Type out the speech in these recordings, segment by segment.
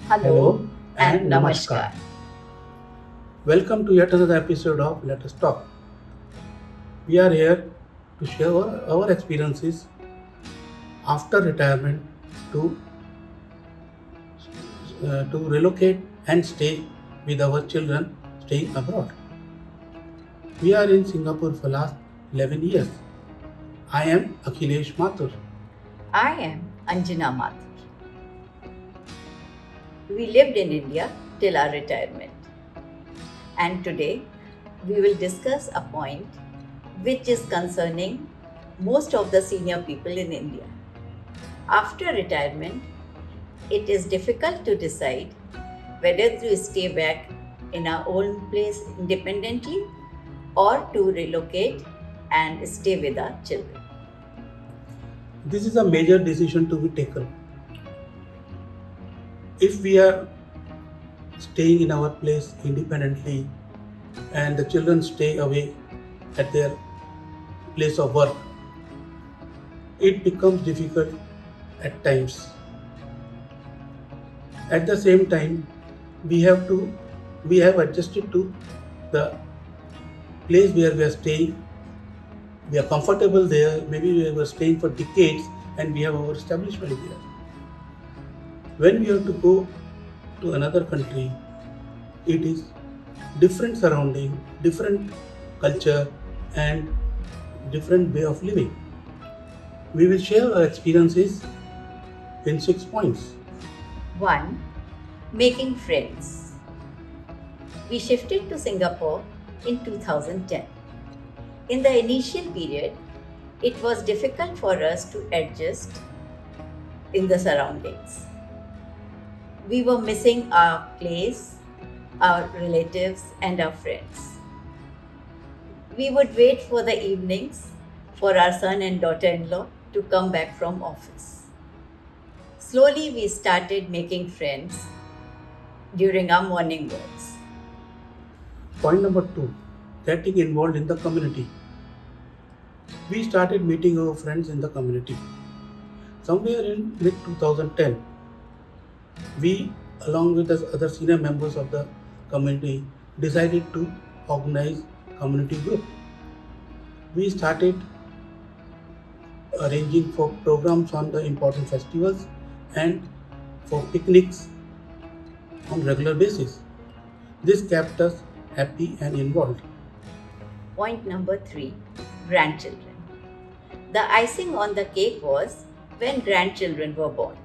Hello Hello and and Namaskar. Namaskar. Welcome to yet another episode of Let Us Talk. We are here to share our experiences after retirement to, to relocate and stay with our children staying abroad. We are in Singapore for last 11 years. I am Akhilesh Mathur. I am Anjana Mathur. We lived in India till our retirement. And today we will discuss a point which is concerning most of the senior people in India. After retirement, it is difficult to decide whether to stay back in our own place independently or to relocate and stay with our children. This is a major decision to be taken. If we are staying in our place independently and the children stay away at their place of work, it becomes difficult at times. At the same time, we have adjusted to the place where we are staying. We are comfortable there. Maybe we were staying for decades and we have our establishment there. When we have to go to another country, it is different surrounding, different culture, and different way of living. We will share our experiences in 6 points. 1. Making friends. We shifted to Singapore in 2010. In the initial period, it was difficult for us to adjust in the surroundings. We were missing our place, our relatives, and our friends. We would wait for the evenings for our son and daughter in law to come back from office. Slowly, we started making friends during our morning walks. Point number 2, getting involved in the community. We started meeting our friends in the community. Somewhere in mid 2010, we, along with the other senior members of the community, decided to organize community group. We started arranging for programs on the important festivals and for picnics on regular basis. This kept us happy and involved. Point number 3, grandchildren. The icing on the cake was when grandchildren were born.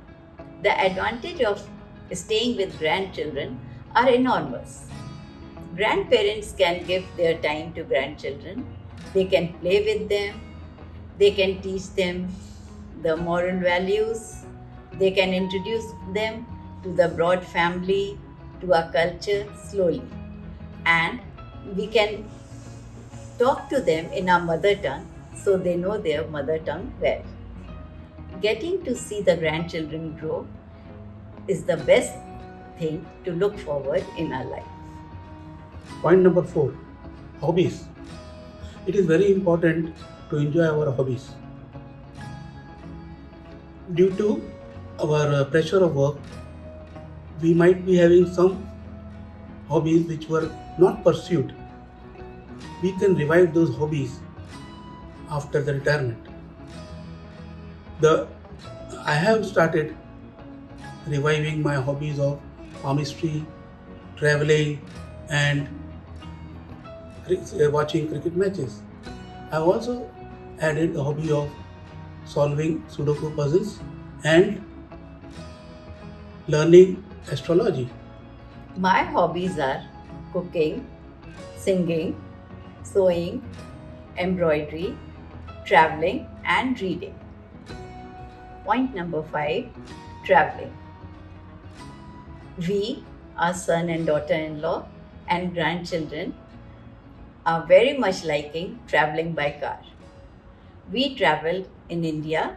The advantage of staying with grandchildren are enormous. Grandparents can give their time to grandchildren, they can play with them, they can teach them the moral values, they can introduce them to the broad family, to our culture slowly, and we can talk to them in our mother tongue so they know their mother tongue well. Getting to see the grandchildren grow is the best thing to look forward in our life. Point number 4, hobbies. It is very important to enjoy our hobbies. Due to our pressure of work, we might be having some hobbies which were not pursued. We can revive those hobbies after the retirement. The I have started reviving my hobbies of palmistry, traveling, and watching cricket matches. I have also added a hobby of solving Sudoku puzzles and learning astrology. My hobbies are cooking, singing, sewing, embroidery, traveling, and reading. Point number 5, traveling. We, our son and daughter in law, and grandchildren are very much liking traveling by car. We traveled in India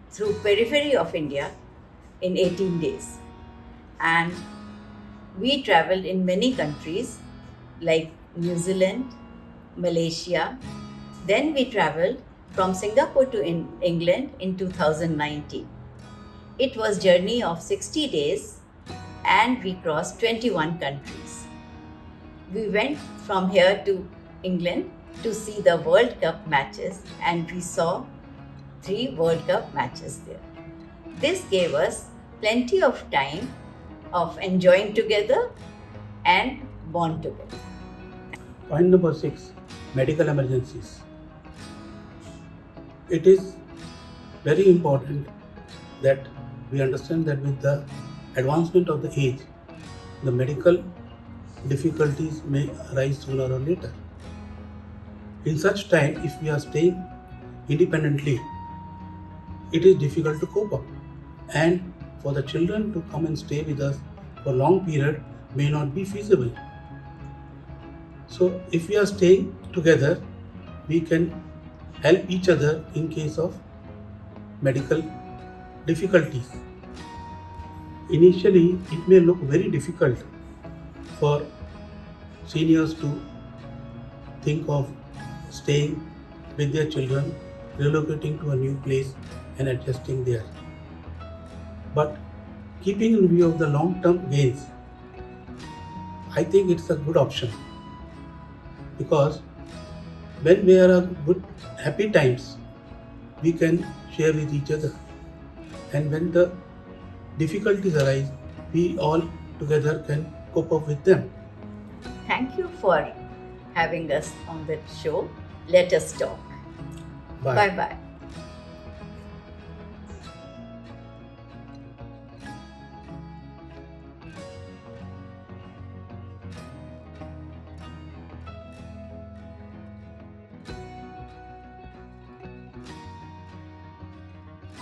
through periphery of India in 18 days, and we traveled in many countries like New Zealand, Malaysia. Then we traveled from Singapore to England in 2019. It was a journey of 60 days and we crossed 21 countries. We went from here to England to see the World Cup matches and we saw 3 World Cup matches there. This gave us plenty of time of enjoying together and bond together. Point number 6, medical emergencies. It is very important that we understand that with the advancement of the age, the medical difficulties may arise sooner or later. In such time, if we are staying independently, it is difficult to cope up. And for the children to come and stay with us for a long period may not be feasible. So if we are staying together, we can help each other in case of medical difficulties. Initially, it may look very difficult for seniors to think of staying with their children, relocating to a new place and adjusting there. But keeping in view of the long-term gains, I think it's a good option, because when we are at good happy times, we can share with each other, and when the difficulties arise, we all together can cope up with them. Thank you for having us on the show. Let us talk. Bye. Bye bye.